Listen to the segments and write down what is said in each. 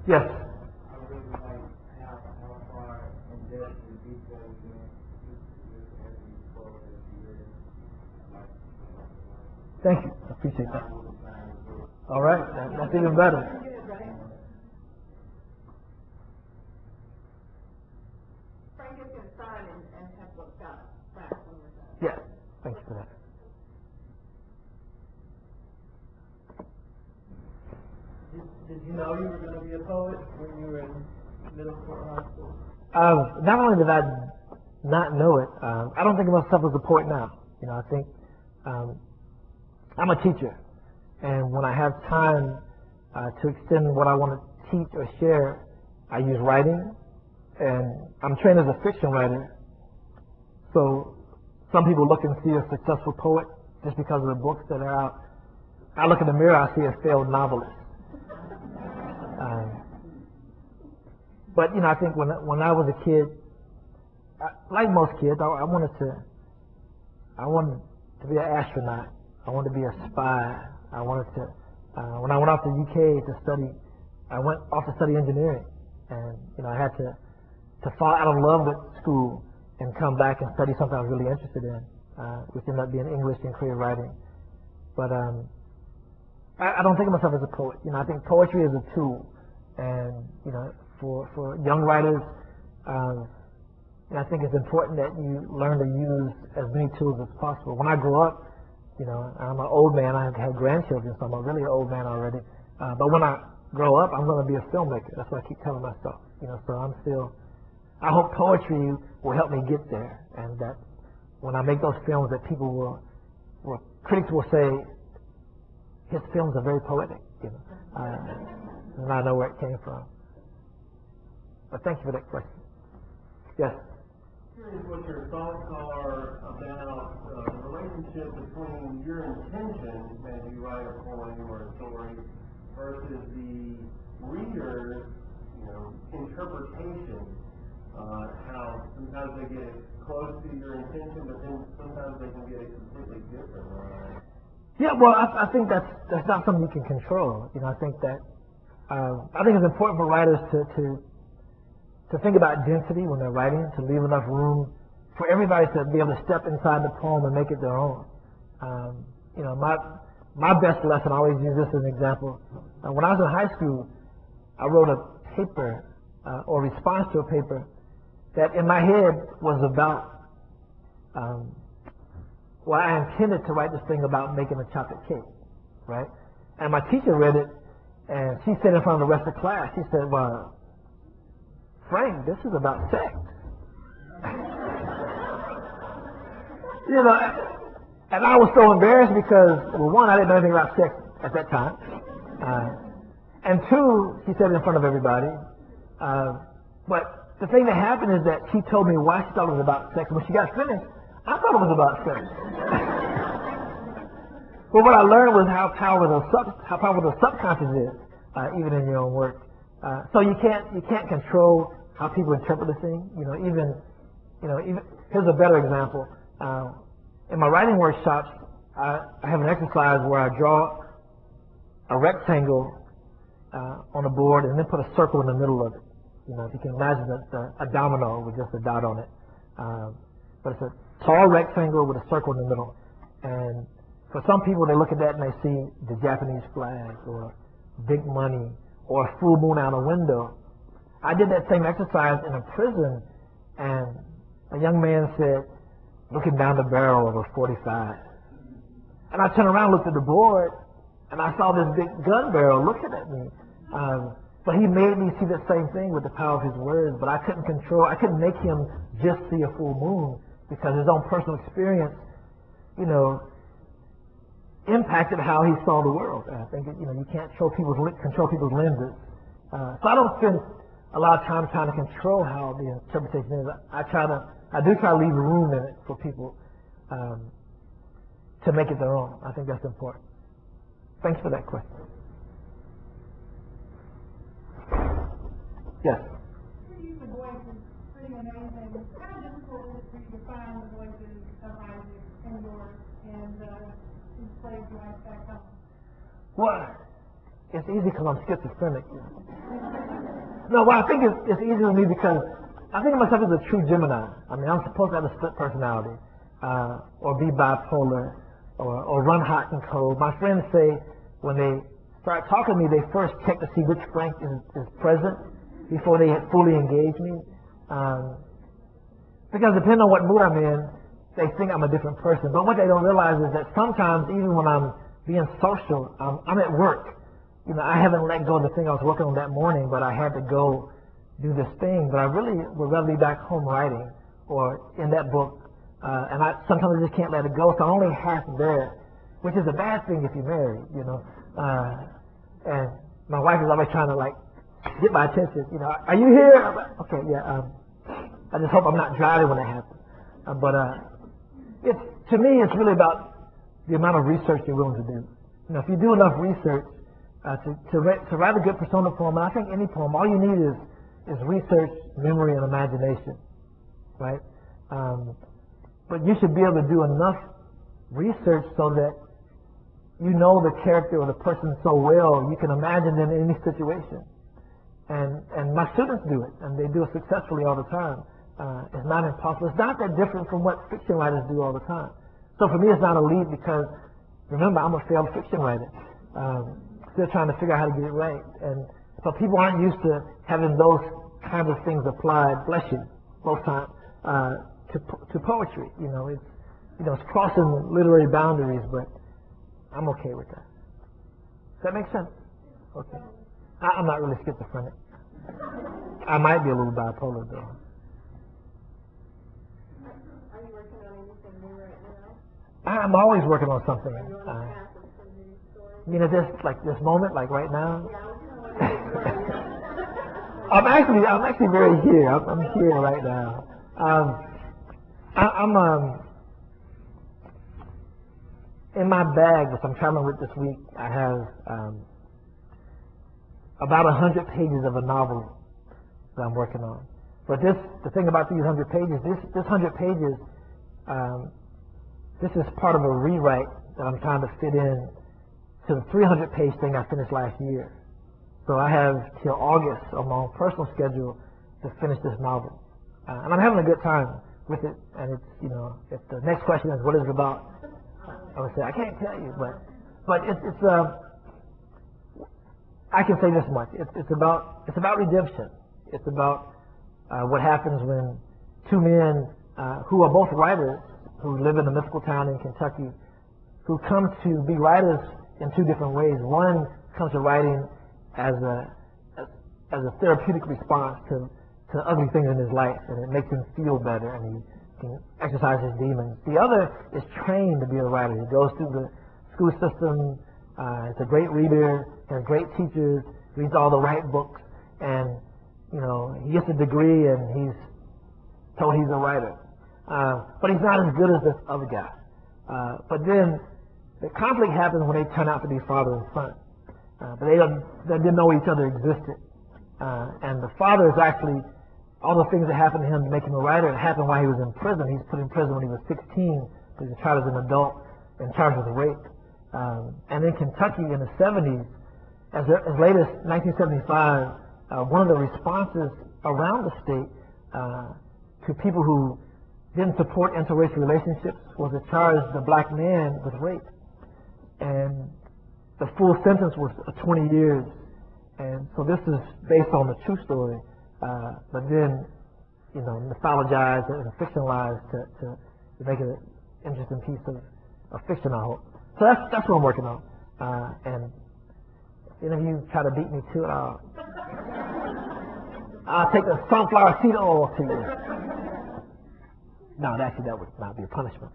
Yes. I really like how far in depth and detail you went with every quote that you read. I like the Thank you. I appreciate that. I will sign the book. All right. That's even better. Frank is going to sign and have what's got back when we're done. Yes. Thank you for that. Did you know you were going to be a poet when you were in middle school or high school? Not only did I not know it, I don't think of myself as a poet now. You know, I think I'm a teacher, and when I have time to extend what I want to teach or share, I use writing, and I'm trained as a fiction writer. So some people look and see a successful poet just because of the books that are out. I look in the mirror, I see a failed novelist. But you know, I think when I was a kid, like most kids, I wanted to be an astronaut. I wanted to be a spy. I wanted to. When I went off to the UK to study, I went off to study engineering, and you know, I had to fall out of love with school and come back and study something I was really interested in, which ended up being English and creative writing. But I don't think of myself as a poet. You know, I think poetry is a tool, and you know, for young writers, I think it's important that you learn to use as many tools as possible. When I grow up, you know, I'm an old man. I have grandchildren, so I'm a really old man already. But when I grow up, I'm going to be a filmmaker. That's what I keep telling myself. You know, so I hope poetry will help me get there, and that when I make those films, that people critics will say, his films are very poetic, you know, and I know where it came from. But thank you for that question. Yes. Curious what your thoughts are about the relationship between your intention as you write a poem or a story versus the reader's, interpretation. How sometimes they get it close to your intention, but then sometimes they can get it completely different. Yeah, well, I think that's not something you can control. You know, I think it's important for writers to think about density when they're writing, to leave enough room for everybody to be able to step inside the poem and make it their own. You know, my best lesson, I always use this as an example. When I was in high school, I wrote a paper or response to a paper that in my head was about, I intended to write this thing about making a chocolate cake, right? And my teacher read it, and she said in front of the rest of the class, she said, well, Frank, this is about sex. You know, and I was so embarrassed because, well, one, I didn't know anything about sex at that time. And two, she said it in front of everybody. But the thing that happened is that she told me why she thought it was about sex. When she got finished, I thought it was about sex. But what I learned was how powerful the subconscious is, even in your own work. So you can't control how people interpret the thing. Even here's a better example. In my writing workshops, I have an exercise where I draw a rectangle on a board and then put a circle in the middle of it. If you can imagine a domino with just a dot on it. But it's a tall rectangle with a circle in the middle. And for some people, they look at that and they see the Japanese flag or big money or a full moon out a window. I did that same exercise in a prison, and a young man said, looking down the barrel of a .45. And I turned around, looked at the board, and I saw this big gun barrel looking at me. But he made me see the same thing with the power of his words, but I couldn't make him just see a full moon, because his own personal experience, impacted how he saw the world. And I think, you can't control people's lenses. So I don't spend a lot of time trying to control how the interpretation is. I do try to leave room in it for people to make it their own. I think that's important. Thanks for that question. Yes. You use the voices pretty amazing. How difficult is it for you to find the voices of Isaac and yours and his plays like that? Well, it's easy because I'm schizophrenic. No, well, I think it's easier for me because I think of myself as a true Gemini. I mean, I'm supposed to have a split personality, or be bipolar, or run hot and cold. My friends say when they start talking to me, they first check to see which Frank is present before they fully engage me. Because depending on what mood I'm in, they think I'm a different person. But what they don't realize is that sometimes, even when I'm being social, I'm at work. You know, I haven't let go of the thing I was working on that morning, but I had to go do this thing. But I really would rather be back home writing or in that book. And sometimes I just can't let it go. So I'm only half there, which is a bad thing if you're married, you know. And my wife is always trying to like get my attention. You know, are you here? I'm like, okay, yeah. I just hope I'm not driving when it happens. To me, it's really about the amount of research you're willing to do. You know, if you do enough research to write a good persona poem, and I think any poem, all you need is research, memory, and imagination, right? But you should be able to do enough research so that you know the character or the person so well you can imagine them in any situation. And my students do it, and they do it successfully all the time. It's not impossible. It's not that different from what fiction writers do all the time. So for me, it's not a leap because, remember, I'm a failed fiction writer. Still trying to figure out how to get it right. And so people aren't used to having those kinds of things applied, bless you, most times, to poetry. You know, it's crossing literary boundaries, but I'm okay with that. Does that make sense? Okay. I'm not really schizophrenic. I might be a little bipolar, though. Are you working on anything new right now? I'm always working on something. Are you on the path of some new story? You know, this moment, like right now. Yeah, I was kind of wondering where you are. I'm actually very here. I'm here right now. I'm in my bag, which I'm traveling with this week. I have about 100 pages of a novel that I'm working on. But the thing about these 100 pages, this 100 pages, this is part of a rewrite that I'm trying to fit in to the 300-page thing I finished last year. So I have till August on my own personal schedule to finish this novel. And I'm having a good time with it. And it's, you know, if the next question is what is it about, I would say I can't tell you, but it's I can say this much. It's about redemption. It's about what happens when two men who are both writers, who live in a mythical town in Kentucky, who come to be writers in two different ways. One comes to writing as a therapeutic response to ugly things in his life, and it makes him feel better, and he can exercise his demons. The other is trained to be a writer. He goes through the school system. He's a great reader, has great teachers, reads all the right books, and you know, he gets a degree and he's told he's a writer. But he's not as good as this other guy. But then the conflict happens when they turn out to be father and son. But they didn't know each other existed. And the father is actually, all the things that happened to him to make him a writer, it happened while he was in prison. He was put in prison when he was 16 because he was tried as an adult and charged with rape. And in Kentucky in the 70s, as late as 1975, one of the responses around the state to people who didn't support interracial relationships was to charge the black man with rape. And the full sentence was 20 years. And so this is based on the true story, but then, you know, mythologized and fictionalized to make it an interesting piece of fiction, I hope. So that's what I'm working on. And if any of you try to beat me to it, I'll take the sunflower seed oil to you. No, actually, that would not be a punishment.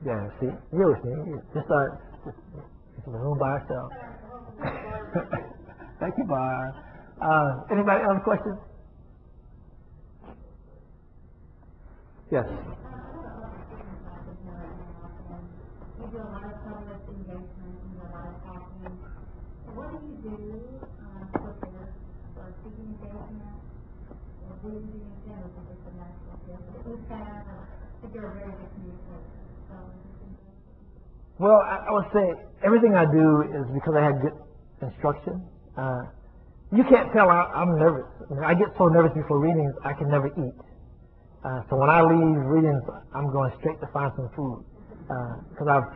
Yeah, see? You see? Just in the room by ourselves. Thank you, Barb. Anybody other questions? Yes. You do a lot of public engagement, you do a lot of talking. What do you do for speaking engagement? Or do you do in general for just a natural gift? I think you're a very good communicator. Well, I would say everything I do is because I had good instruction. you can't tell I'm nervous. I mean, I get so nervous before readings, I can never eat. So when I leave readings, I'm going straight to find some food. Because I've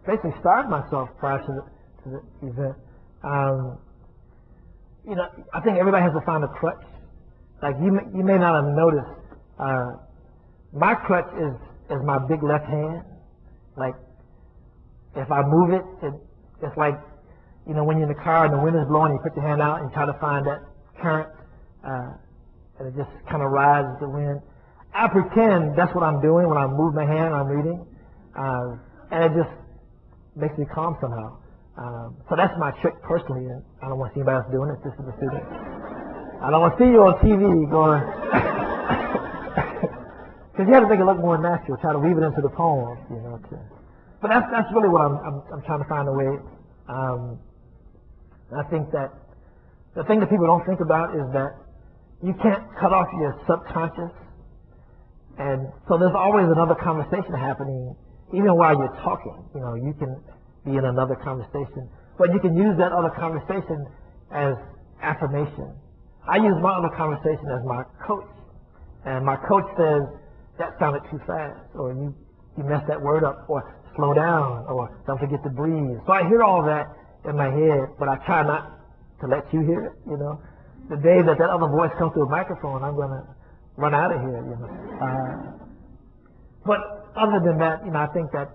basically starved myself prior to the event. You know, I think everybody has to find a crutch. Like you may not have noticed, my crutch is my big left hand. Like if I move it, it's like, you know, when you're in the car and the wind is blowing, you put your hand out and try to find that current, and it just kind of rides the wind. I pretend that's what I'm doing when I move my hand and I'm reading, and it just makes me calm somehow. So that's my trick personally, and I don't want to see anybody else doing it. This is a student. I don't want to see you on TV going, because you have to make it look more natural. Try to weave it into the poem, you know. But that's really what I'm trying to find a way. I think that the thing that people don't think about is that you can't cut off your subconscious, and so there's always another conversation happening, even while you're talking. You know, you can be in another conversation, but you can use that other conversation as affirmation. I use my other conversation as my coach, and my coach says that sounded too fast, or you messed that word up, or slow down, or don't forget to breathe. So I hear all that in my head, but I try not to let you hear it. You know, the day that other voice comes through a microphone, I'm gonna run out of here. You know, but other than that, you know, I think that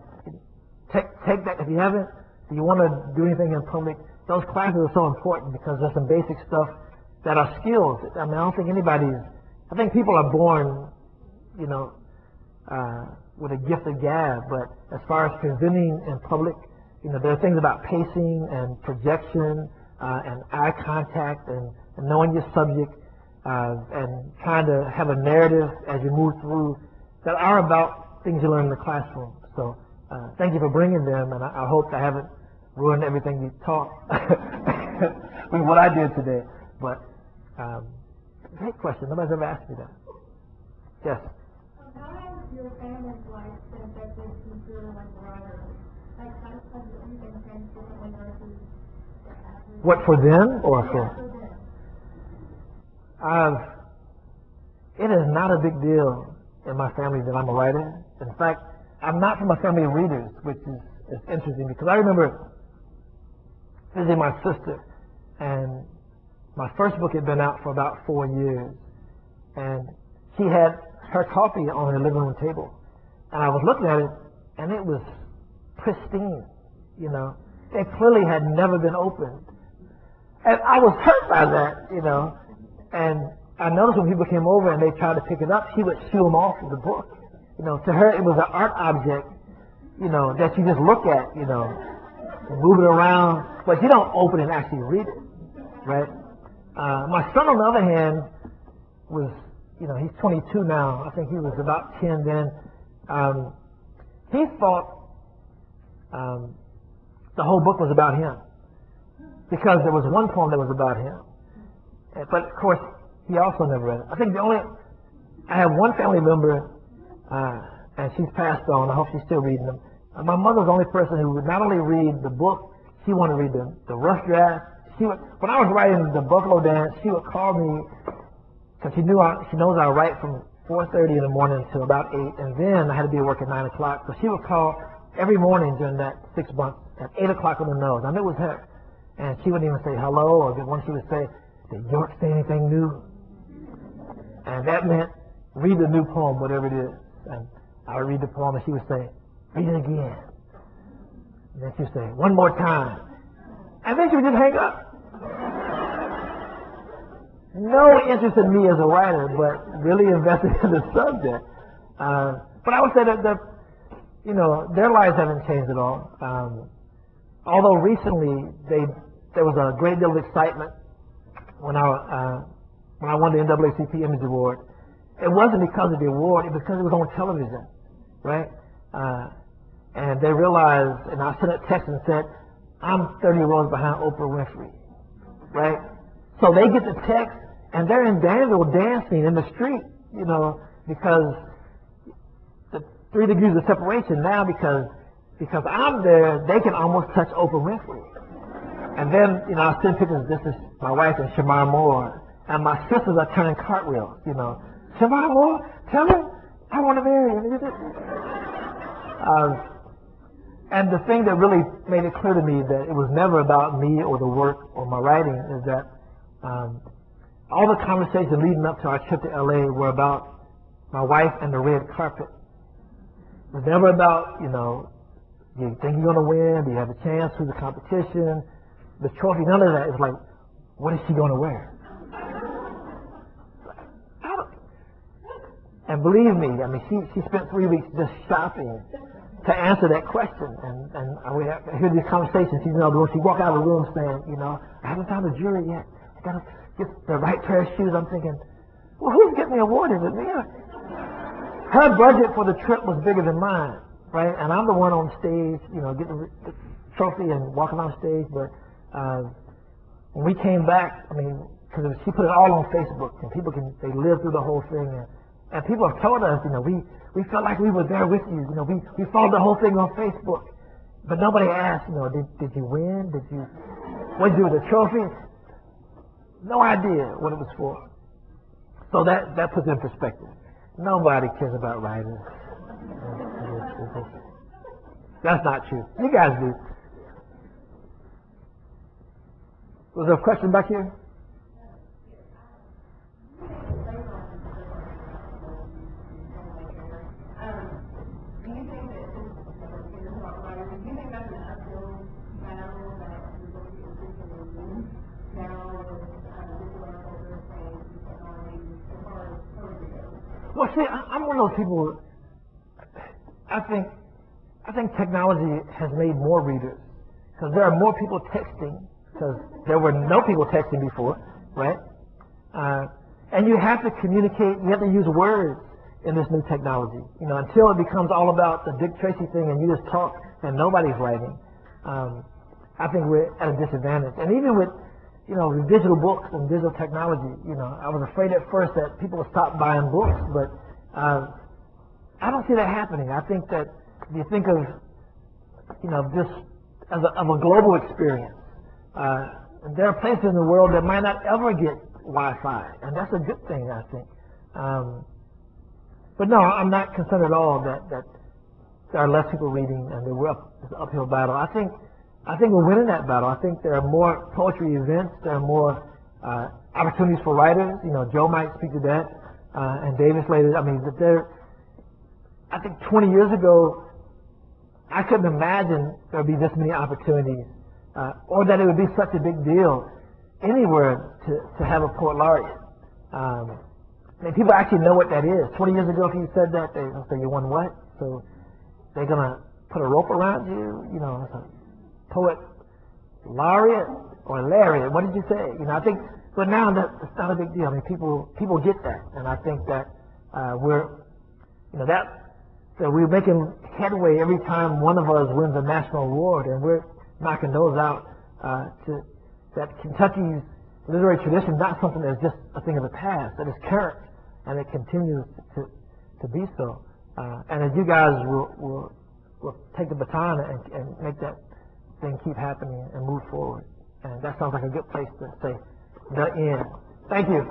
take that. If you want to do anything in public, those classes are so important because there's some basic stuff that are skills. I mean, I don't think I think people are born, you know, with a gift of gab, but as far as presenting in public, you know, there are things about pacing and projection and eye contact and knowing your subject and trying to have a narrative as you move through that are about things you learn in the classroom. So thank you for bringing them, and I hope I haven't ruined everything you taught with what I did today. But great question. Nobody's ever asked me that. Yes. How has your family's life been affected since you're like a writer? Like, how has anything changed differently versus the average? What, for them or for? For them. It is not a big deal in my family that I'm a writer. In fact, I'm not from a family of readers, which is interesting because I remember visiting my sister, and my first book had been out for about 4 years, and she had her copy on her living room table, and I was looking at it, and it was pristine. You know, it clearly had never been opened, and I was hurt by that. You know, and I noticed when people came over and they tried to pick it up, she would shoo them off of the book. You know, to her it was an art object, you know, that you just look at, you know, move it around, but you don't open it and actually read it, right? My son, on the other hand, was, you know, he's 22 now. I think he was about 10 then. He thought the whole book was about him because there was one poem that was about him. But of course, he also never read it. I think I have one family member, and she's passed on. I hope she's still reading them. My mother's the only person who would not only read the book, she wanted to read the rough draft. When I was writing the Buffalo Dance, she would call me because she knows I write from 4:30 in the morning until about 8, and then I had to be at work at 9 o'clock. So she would call every morning during that 6 months at 8 o'clock on the nose. I knew it was her, and she wouldn't even say hello, or when she would say, "Did York say anything new?" And that meant read the new poem, whatever it is. And I would read the poem, and she would say, "Read it again." And then she would say, "One more time." And then she would just hang up. No interest in me as a writer, but really invested in the subject. But I would say that you know, their lives haven't changed at all. Although recently there was a great deal of excitement when I won the NAACP Image Award. It wasn't because of the award; it was because it was on television, right? And they realized, and I sent a text and said, "I'm 30 rows behind Oprah Winfrey," right? So they get the text, and they're in Danville dancing in the street, you know, because the 3 degrees of separation now, because I'm there, they can almost touch Oprah Winfrey. And then, you know, I send pictures. This is my wife and Shamar Moore, and my sisters are turning cartwheels. You know, Shamar Moore, tell him I want to marry him. And the thing that really made it clear to me that it was never about me or the work or my writing is that all the conversations leading up to our trip to LA were about my wife and the red carpet. It was never about, you know, do you think you're going to win? Do you have a chance through the competition? The trophy, none of that. It was like, what is she going to wear? And believe me, I mean, she spent 3 weeks just shopping to answer that question. And I would hear these conversations. She'd, you know, when she walked out of the room saying, you know, I haven't found a jury yet. I got to get the right pair of shoes. I'm thinking, well, who's getting the award? Is it me? Her budget for the trip was bigger than mine, right? And I'm the one on stage, you know, getting the trophy and walking on stage. But when we came back, I mean, because she put it all on Facebook, and people they live through the whole thing. And people have told us, you know, we felt like we were there with you. You know, we followed the whole thing on Facebook. But nobody asked, you know, did you win? What did you do with the trophy? No idea what it was for. So that puts it in perspective. Nobody cares about writers. That's not true. You guys do. Was there a question back here? Well, see, I'm one of those people. I think technology has made more readers because there are more people texting because there were no people texting before, right? And you have to communicate. You have to use words in this new technology. You know, until it becomes all about the Dick Tracy thing and you just talk and nobody's writing. I think we're at a disadvantage. And even with, you know, digital books and digital technology, you know, I was afraid at first that people would stop buying books, but I don't see that happening. I think that if you think of, you know, this as of a global experience, there are places in the world that might not ever get Wi-Fi, and that's a good thing, I think. But no, I'm not concerned at all that there are less people reading and that it's an uphill battle. I think we're winning that battle. I think there are more poetry events. There are more opportunities for writers. You know, Joe might speak to that, and Davis later. I mean, I think 20 years ago, I couldn't imagine there would be this many opportunities, or that it would be such a big deal anywhere to have a poet laureate. I mean, people actually know what that is. 20 years ago, if you said that, they'll say, you won what? So they're going to put a rope around you? You know, it's a poet laureate or laureate. What did you say? You know, I think, but now it's not a big deal. I mean, people get that. And I think that we're making headway every time one of us wins a national award, and we're knocking those out that Kentucky's literary tradition is not something that's just a thing of the past, that is current, and it continues to be so. And as you guys will take the baton and make that thing keep happening and move forward. And that sounds like a good place to say the end. Thank you.